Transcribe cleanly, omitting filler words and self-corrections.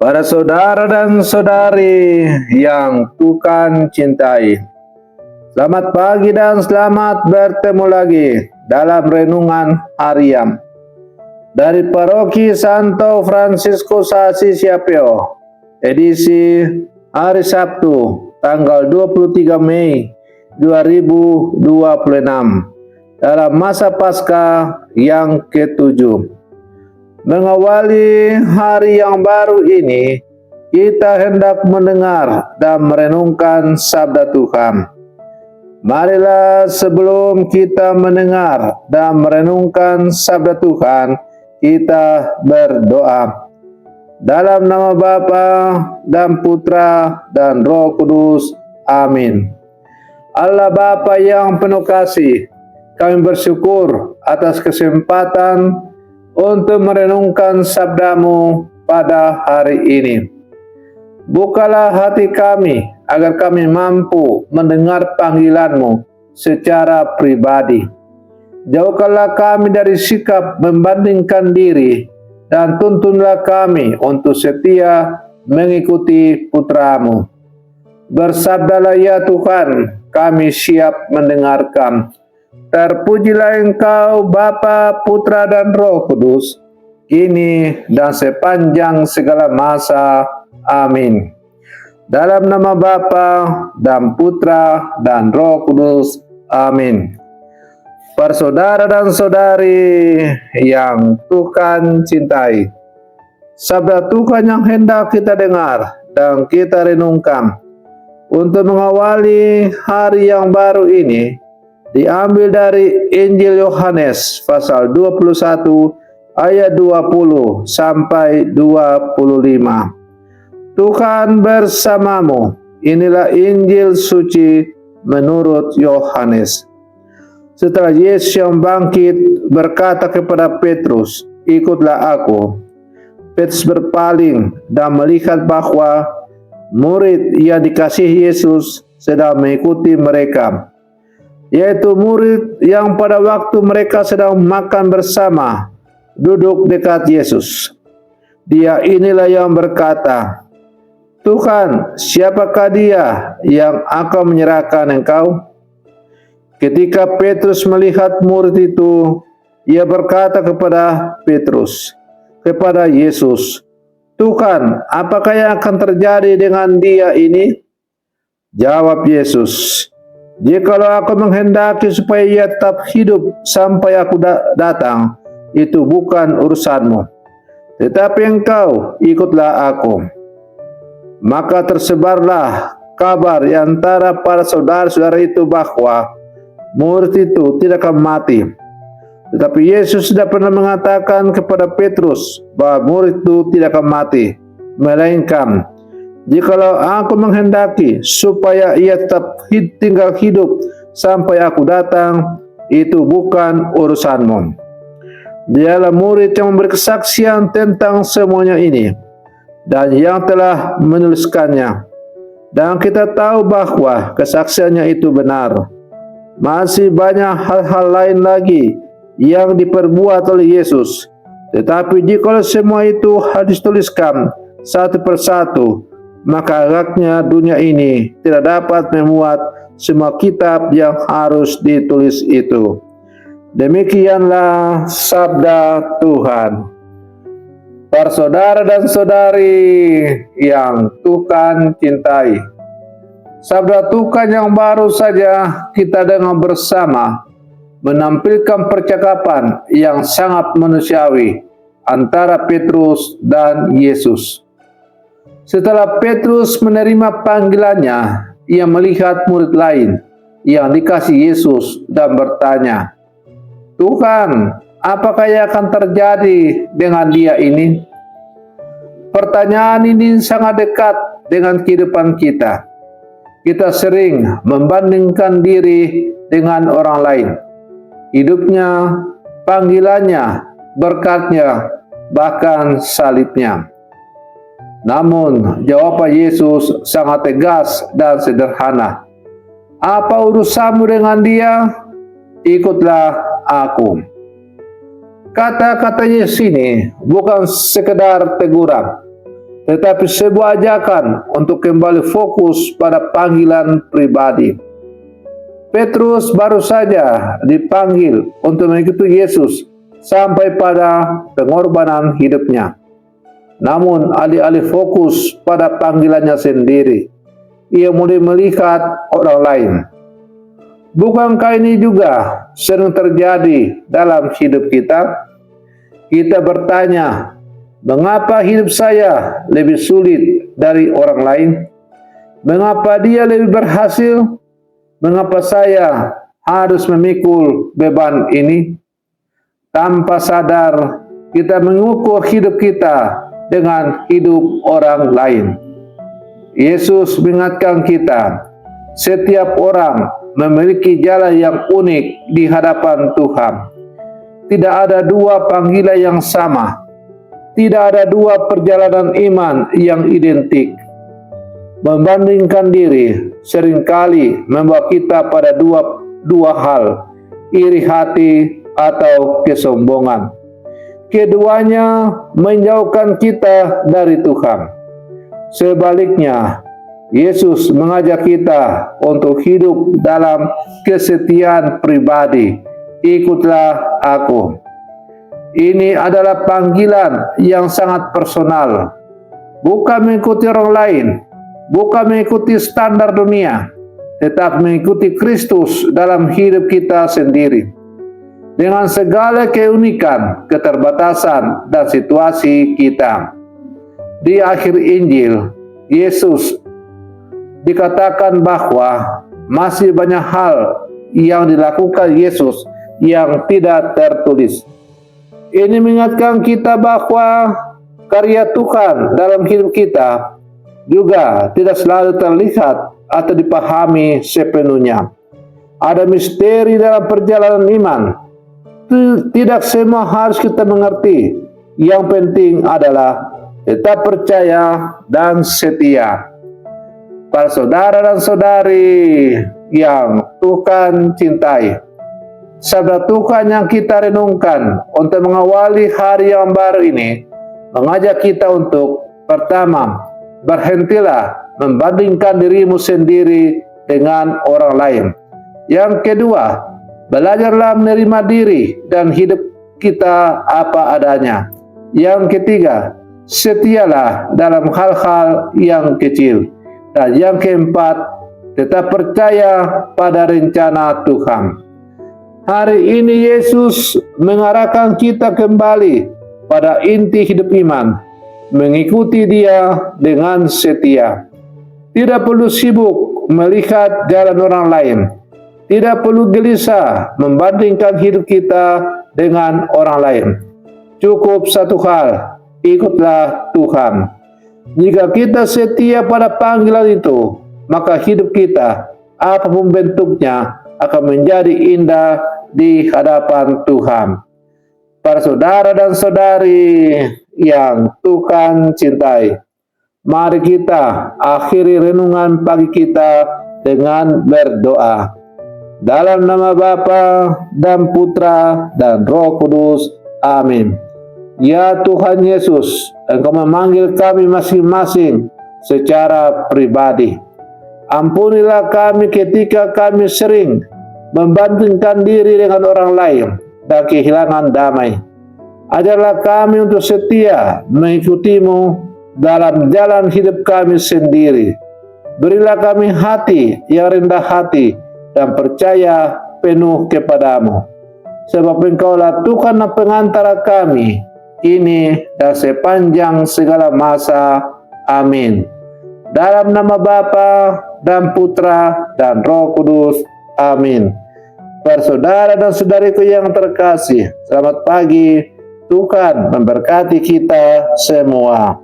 Para saudara dan saudari yang Tuhan cintai, selamat pagi dan selamat bertemu lagi dalam renungan harian dari Paroki Santo Fransiskus Assisi Apio, edisi hari Sabtu, tanggal 23 Mei 2026, dalam masa Paskah yang ke-7. Mengawali hari yang baru ini, kita hendak mendengar dan merenungkan sabda Tuhan. Marilah sebelum kita mendengar dan merenungkan sabda Tuhan, kita berdoa. Dalam nama Bapa dan Putra dan Roh Kudus. Amin. Allah Bapa yang penuh kasih, kami bersyukur atas kesempatan untuk merenungkan sabda-Mu pada hari ini. Bukalah hati kami agar kami mampu mendengar panggilan-Mu secara pribadi. Jauhkanlah kami dari sikap membandingkan diri dan tuntunlah kami untuk setia mengikuti Putra-Mu. Bersabdalah ya Tuhan, kami siap mendengarkan. Terpujilah Engkau Bapa, Putra dan Roh Kudus, kini dan sepanjang segala masa. Amin. Dalam nama Bapa dan Putra dan Roh Kudus. Amin. Para saudara dan saudari yang Tuhan cintai, sabda Tuhan yang hendak kita dengar dan kita renungkan untuk mengawali hari yang baru ini diambil dari Injil Yohanes pasal 21 ayat 20 sampai 25. Tuhan bersamamu. Inilah Injil suci menurut Yohanes. Setelah Yesus yang bangkit berkata kepada Petrus, "Ikutlah aku." Petrus berpaling dan melihat bahwa murid yang dikasihi Yesus sedang mengikuti mereka, yaitu murid yang pada waktu mereka sedang makan bersama duduk dekat Yesus. Dia inilah yang berkata, "Tuhan, siapakah dia yang akan menyerahkan Engkau?" Ketika Petrus melihat murid itu, ia berkata kepada Yesus, "Tuhan, apakah yang akan terjadi dengan dia ini?" Jawab Yesus, "Jikalau aku menghendaki supaya ia tetap hidup sampai aku datang, itu bukan urusanmu. Tetapi engkau ikutlah aku." Maka tersebarlah kabar di antara para saudara-saudara itu bahwa murid itu tidak akan mati. Tetapi Yesus sudah pernah mengatakan kepada Petrus bahwa murid itu tidak akan mati, melainkan jikalau aku menghendaki supaya ia tetap tinggal hidup sampai aku datang, itu bukan urusanmu. Dialah murid yang memberi kesaksian tentang semuanya ini dan yang telah menuliskannya. Dan kita tahu bahwa kesaksiannya itu benar. Masih banyak hal-hal lain lagi yang diperbuat oleh Yesus. Tetapi jikalau semua itu harus dituliskan satu persatu, maka agaknya dunia ini tidak dapat memuat semua kitab yang harus ditulis itu. Demikianlah sabda Tuhan. Para saudara dan saudari yang Tuhan cintai, sabda Tuhan yang baru saja kita dengar bersama menampilkan percakapan yang sangat manusiawi antara Petrus dan Yesus. Setelah Petrus menerima panggilannya, ia melihat murid lain yang dikasih Yesus dan bertanya, "Tuhan, apakah yang akan terjadi dengan dia ini?" Pertanyaan ini sangat dekat dengan kehidupan kita. Kita sering membandingkan diri dengan orang lain. Hidupnya, panggilannya, berkatnya, bahkan salibnya. Namun, jawaban Yesus sangat tegas dan sederhana. "Apa urusanmu dengan dia? Ikutlah aku." Kata-kata Yesus ini bukan sekedar teguran, tetapi sebuah ajakan untuk kembali fokus pada panggilan pribadi. Petrus baru saja dipanggil untuk mengikuti Yesus sampai pada pengorbanan hidupnya. Namun alih-alih fokus pada panggilannya sendiri, ia mulai melihat orang lain. Bukankah ini juga sering terjadi dalam hidup kita? Kita bertanya, mengapa hidup saya lebih sulit dari orang lain? Mengapa dia lebih berhasil? Mengapa saya harus memikul beban ini? Tanpa sadar, kita mengukur hidup kita dengan hidup orang lain. Yesus mengingatkan kita, setiap orang memiliki jalan yang unik di hadapan Tuhan. Tidak ada dua panggilan yang sama. Tidak ada dua perjalanan iman yang identik. Membandingkan diri seringkali membawa kita pada dua hal, iri hati atau kesombongan. Keduanya menjauhkan kita dari Tuhan. Sebaliknya, Yesus mengajak kita untuk hidup dalam kesetiaan pribadi. Ikutlah aku. Ini adalah panggilan yang sangat personal. Bukan mengikuti orang lain, bukan mengikuti standar dunia, tetapi mengikuti Kristus dalam hidup kita sendiri. Dengan segala keunikan, keterbatasan, dan situasi kita. Di akhir Injil, Yesus dikatakan bahwa masih banyak hal yang dilakukan Yesus yang tidak tertulis. Ini mengingatkan kita bahwa karya Tuhan dalam hidup kita juga tidak selalu terlihat atau dipahami sepenuhnya. Ada misteri dalam perjalanan iman. Tidak semua harus kita mengerti. Yang penting adalah tetap percaya dan setia. Para saudara dan saudari yang Tuhan cintai, sabda Tuhan yang kita renungkan untuk mengawali hari yang baru ini mengajak kita untuk pertama, berhentilah membandingkan dirimu sendiri dengan orang lain. Yang kedua, belajarlah menerima diri dan hidup kita apa adanya. Yang ketiga, setialah dalam hal-hal yang kecil. Dan yang keempat, tetap percaya pada rencana Tuhan. Hari ini Yesus mengarahkan kita kembali pada inti hidup iman, mengikuti Dia dengan setia. Tidak perlu sibuk melihat jalan orang lain. Tidak perlu gelisah membandingkan hidup kita dengan orang lain. Cukup satu hal, ikutlah Tuhan. Jika kita setia pada panggilan itu, maka hidup kita, apapun bentuknya, akan menjadi indah di hadapan Tuhan. Para saudara dan saudari yang Tuhan cintai, mari kita akhiri renungan pagi kita dengan berdoa. Dalam nama Bapa dan Putra dan Roh Kudus. Amin. Ya Tuhan Yesus, Engkau memanggil kami masing-masing secara pribadi. Ampunilah kami ketika kami sering membandingkan diri dengan orang lain dan kehilangan damai. Ajarlah kami untuk setia mengikutimu dalam jalan hidup kami sendiri. Berilah kami hati yang rendah hati dan percaya penuh kepadamu. Sebab Engkaulah Tuhan dan pengantara kami, ini dan sepanjang segala masa. Amin. Dalam nama Bapa dan Putra dan Roh Kudus. Amin. Para saudara dan saudariku yang terkasih, selamat pagi. Tuhan memberkati kita semua.